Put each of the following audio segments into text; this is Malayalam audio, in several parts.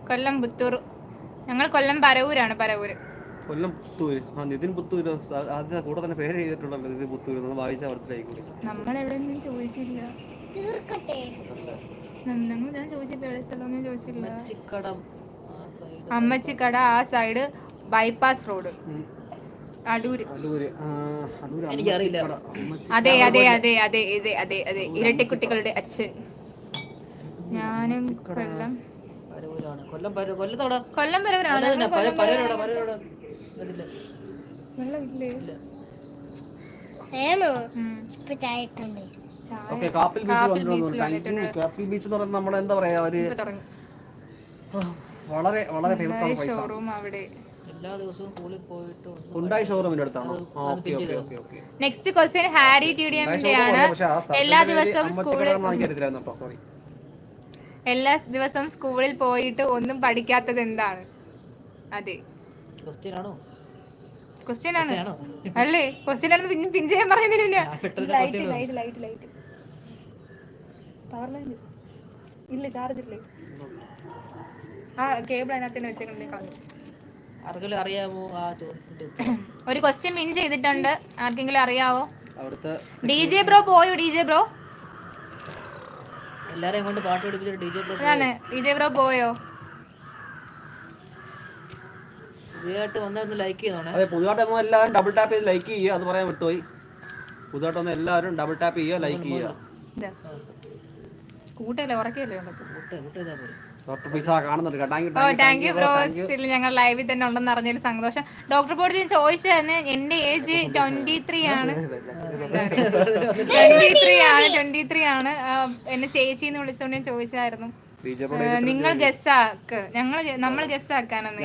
കൊല്ലം പുത്തൂർ. ഞങ്ങൾ കൊല്ലം പരവൂരാണ്. പരവൂര്. കൊല്ലം പുത്തൂര്. നിതിൻ പുത്തൂര്. അതിന്റെ കൂടെ തന്നെ പേര് ചെയ്തിട്ടുണ്ടല്ലോ നിതിൻ പുത്തൂര്. നമ്മൾ വായിച്ചാൽ മനസ്സിലായിക്കൂടി. നമ്മൾ എവിടെയൊന്നും ചോദിച്ചില്ല. ഞാൻ ചോദിച്ചില്ല എവിടെ സ്ഥലം ചോദിച്ചില്ല. അമ്മച്ചിക്കട ആ സൈഡ് ബൈപ്പാസ് റോഡ് അടൂര്. എനിക്കറിയില്ല. അതെ അതെ അതെ അതെ അതെ അതെ അതെ ഇരട്ടിക്കുട്ടികളുടെ അച്ഛൻ. ഞാനും കൊല്ലം കൊല്ലം പരവൂരാണ്. കാപ്പിൽ ബീച്ച് എന്ന് പറയുന്നത് നമ്മുടെ എന്താ പറയാ, ഒരു വളരെ വളരെ ഫേമസ് ഷോറൂം അവിടെ. എല്ലാ ദിവസവും സ്കൂളിൽ പോയിട്ട് ഉണ്ടായി ഷോറൂമിന്റെ അടുത്താണോ? നെക്സ്റ്റ് ക്വസ്റ്റ്യൻ ഹാരി ടിഡിഎമ്മിന്റെ ആണ്. എല്ലാ ദിവസവും സ്കൂളിൽ പോയിട്ട് ഒന്നും പഠിക്കാത്തത് എന്താണ്? അതെ ക്വസ്റ്റ്യൻ ആണ് അല്ലേ? ക്വസ്റ്റ്യൻ ആണെന്ന് പിൻ ചെയ്യാൻ പറയുന്നില്ല. ഇല്ല ചാർജ് ഇല്ലേ? ആ കേബിൾ അതിനകത്ത് തന്നെ വെച്ചേക്കണ്ടേ. ഒരു ക്വസ്റ്റ്യൻ പിൻ ചെയ്തിട്ടുണ്ട്. ആർക്കെങ്കിലും അറിയാവോ? DJ ബ്രോ പോയോ? DJ ബ്രോ എല്ലാരെയും കൊണ്ട് പാട്ട് പഠിപ്പിച്ചിട്ട് DJ ബ്രോ പോയോ? പുതിയതായിട്ട് വന്നൊന്ന് ലൈക്ക് ചെയ്തോണേ. അതെ, പുതുതായിട്ട് വന്ന എല്ലാവരും ഡബിൾ ടാപ്പ് ചെയ്ത് ലൈക്ക് ചെയ്യുക. അത് പറയാൻ വിട്ടുപോയി. പുതുതായിട്ട് വന്ന എല്ലാവരും ഡബിൾ ടാപ്പ് ചെയ്യുക, ലൈക്ക് ചെയ്യുക. കൂട്ടല്ലേ ഉറക്കല്ലേ? ഡോക്ടർ പിസ കാണുന്നുണ്ട്. Thank you bro. സ്റ്റിൽ ഞങ്ങൾ ലൈവിൽ തന്നെ ഉണ്ടെന്ന് അറിഞ്ഞതിൽ സന്തോഷം. ഡോക്ടർ ബോർഡ് ഞാൻ ചോദിച്ചതെന്ന് എന്റെ ഏജ് 23 ആണ്. 23 ആണ്. എന്നെ ചേച്ചിന്ന് വിളിച്ചുകൊണ്ട് ഞാൻ ചോദിച്ചായിരുന്നു. നിങ്ങൾ ഗസ്സാക്ക്, നമ്മൾ ഗസ്സാക്കാനൊന്നും.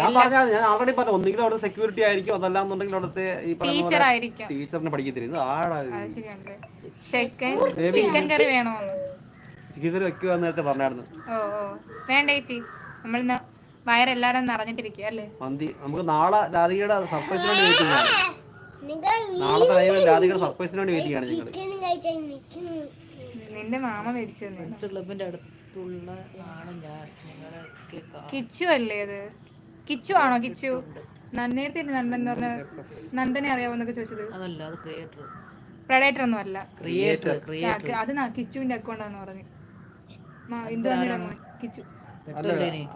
ഞാൻ ആൾറെഡി പറഞ്ഞു, ഒന്നുകിലും അവിടെ സെക്യൂരിറ്റി ആയിരിക്കും, അതല്ലാന്നുണ്ടെങ്കിൽ അവിടുത്തെ ടീച്ചർ ആയിരിക്കും. ടീച്ചറിനെ പഠിക്കത്തില്ല. ചിക്കൻ കറി വേണോന്ന്? ചിക്കൻ കറി വെക്കുക നേരത്തെ പറഞ്ഞായിരുന്നു. വേണ്ട ചേച്ചി, നമ്മളിന്ന് വയറെല്ലാരും നിറഞ്ഞിട്ടിരിക്കുക അല്ലേ? മന്തി നമുക്ക് നാളെ രാധികയുടെ സർപ്രൈസിന് വേണ്ടി വെയിറ്റ് ചെയ്യാണ്. നാളത്തെ ലൈവിൽ രാധികയുടെ സർപ്രൈസിന് വേണ്ടി വെയിറ്റ് ചെയ്യാണ് ഞങ്ങൾ. നിന്റെ മാമ മേടിച്ചു ക്ലബിന്റെ അടുത്തുള്ള കിച്ചു അല്ലേ അത്? കിച്ചു ആണോ? കിച്ചു നേരത്തെ നന്ദൻ എന്ന് പറഞ്ഞ നന്ദനെ അറിയാവോന്നൊക്കെ ചോദിച്ചത്. പ്രഡേറ്റർ ഒന്നും അല്ല, അത് കിച്ചുവിന്റെ അക്കൗണ്ടാന്ന് പറഞ്ഞു. കിച്ചു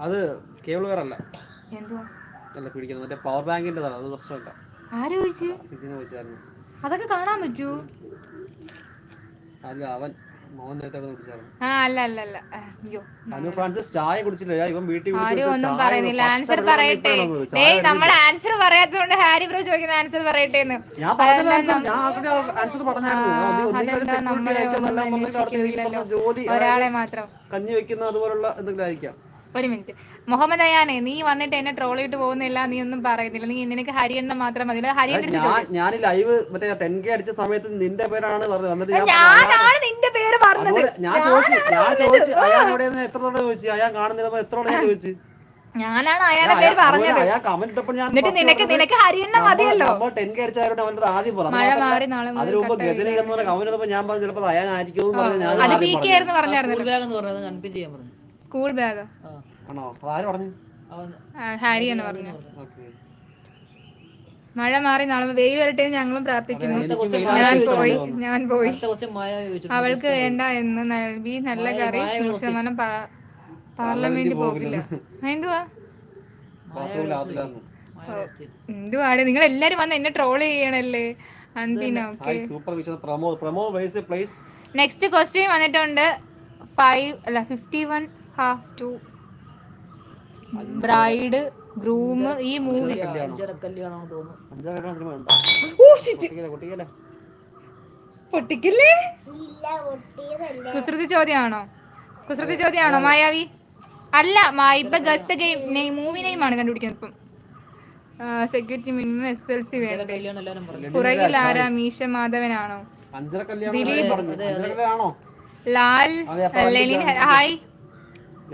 അത് കേബിൾ വയർ അല്ല. എന്തുവാ അല്ല പിടിക്കുന്നത്, മറ്റേ പവർ ബാങ്കിന്റെ അത് പ്രശ്നമല്ല. ആര് ചോദിച്ചു? അതൊക്കെ കാണാൻ പറ്റൂ? അല്ല, അവൻ മോഹൻ നേരത്തെ വിളിച്ചായിരുന്നു. അല്ല അല്ല അല്ല. അയ്യോ, അനു ഫ്രാൻസിസ് ചായ കുടിച്ചില്ല. ഇവൻ വീട്ടിൽ ആരും ഒന്നും പറയുന്നില്ല. ആൻസർ പറയട്ടെ. നമ്മൾ ആൻസർ പറയാത്തതുകൊണ്ട് ഹാരി ബ്രോ ചോദിക്കുന്ന ആൻസർ പറയട്ടെ എന്ന്. ഒരാളെ മാത്രം കഞ്ഞി വെക്കുന്ന അതുപോലുള്ള എന്തെങ്കിലും ആയിരിക്കാം. ഒരു മിനിറ്റ്. മുഹമ്മദ് അയാനെ, നീ വന്നിട്ട് എന്നെ ട്രോൾ ചെയ്തിട്ട് പോകുന്നില്ല, നീ ഒന്നും പറയുന്നില്ല. നീ നിനക്ക് ഹരിയണ്ണ മാത്രം മതി. ഞാൻ ലൈവ് മറ്റേ 10K അടിച്ച സമയത്ത് നിന്റെ പേരാണ് പറഞ്ഞത്. ഞാനാണ് നിന്റെ പേര് പറഞ്ഞത്. ഞാൻ ചോദിച്ചു അയാൾ എവിടെ എത്ര തവണ ചോദിച്ചു. അയാൾ കാണുന്നില്ല, എത്ര തവണ ഞാൻ ചോദിച്ചു. ഞാനാണ് അയാളുടെ പേര് പറഞ്ഞത്. നിനക്ക് ഹരിയണ്ണ മതിയല്ലോ. 10K അടിച്ചവരോട് അവന്റെ ആദ്യം പറഞ്ഞു. അതിന് മുമ്പ് ഗജനി എന്ന് പറഞ്ഞ കമന്റ് വന്നപ്പോ ഞാൻ പറഞ്ഞു ചിലപ്പോ അയാളായിരിക്കും. സ്കൂൾ ബാഗ് ആണോ? അതാര് പറഞ്ഞു? ഹാരിയാണ് പറഞ്ഞു. മഴ മാറി നാളെ വെയിൽ വരട്ടെ ഞങ്ങളും പ്രാർത്ഥിക്കുന്നു. ഞാൻ പോയി അവൾക്ക് വേണ്ട എന്ന് നൽകി. നല്ല കറി 100% പാർലമെന്റ് പോകില്ല. എന്തുവാണ് നിങ്ങൾ എല്ലാരും വന്ന് എന്നെ ട്രോൾ ചെയ്യണല്ലേ? നെക്സ്റ്റ് ക്വസ്റ്റ്യൻ വന്നിട്ടുണ്ട്. 51/2 ബ്രൈഡ് ഗ്രൂം ഈ മൂവി പൊട്ടിക്കില്ലേ? കുസൃതി ചോദ്യമാണോ മായാവി? അല്ല, ഇപ്പൊ ഗസ്റ്റ് ഗെയിം മൂവി നെയിമാണ് കണ്ടുപിടിക്കുന്നത്. ഇപ്പം സെക്യൂരിറ്റി മിനിമം SLC വേണ്ടേ? പുറകിൽ ആരാ? മീശ മാധവനാണോ? ദിലീപ്, ലാൽ, ലെനിൻ. ഹായ്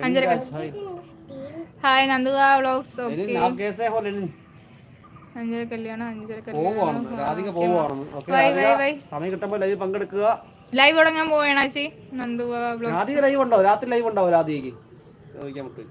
അഞ്ചര. Hi Nanduka vlogs. അഞ്ചര കല്യാണം. ലൈവ് തുടങ്ങാൻ പോവേണാച്ചി. നന്ദുക വ്ളോഗ്സ്. ലൈവ് ഉണ്ടോ? രാത്രി ലൈവ് ഉണ്ടാവും രാധികക്ക് ചോദിക്കാൻ പറ്റും.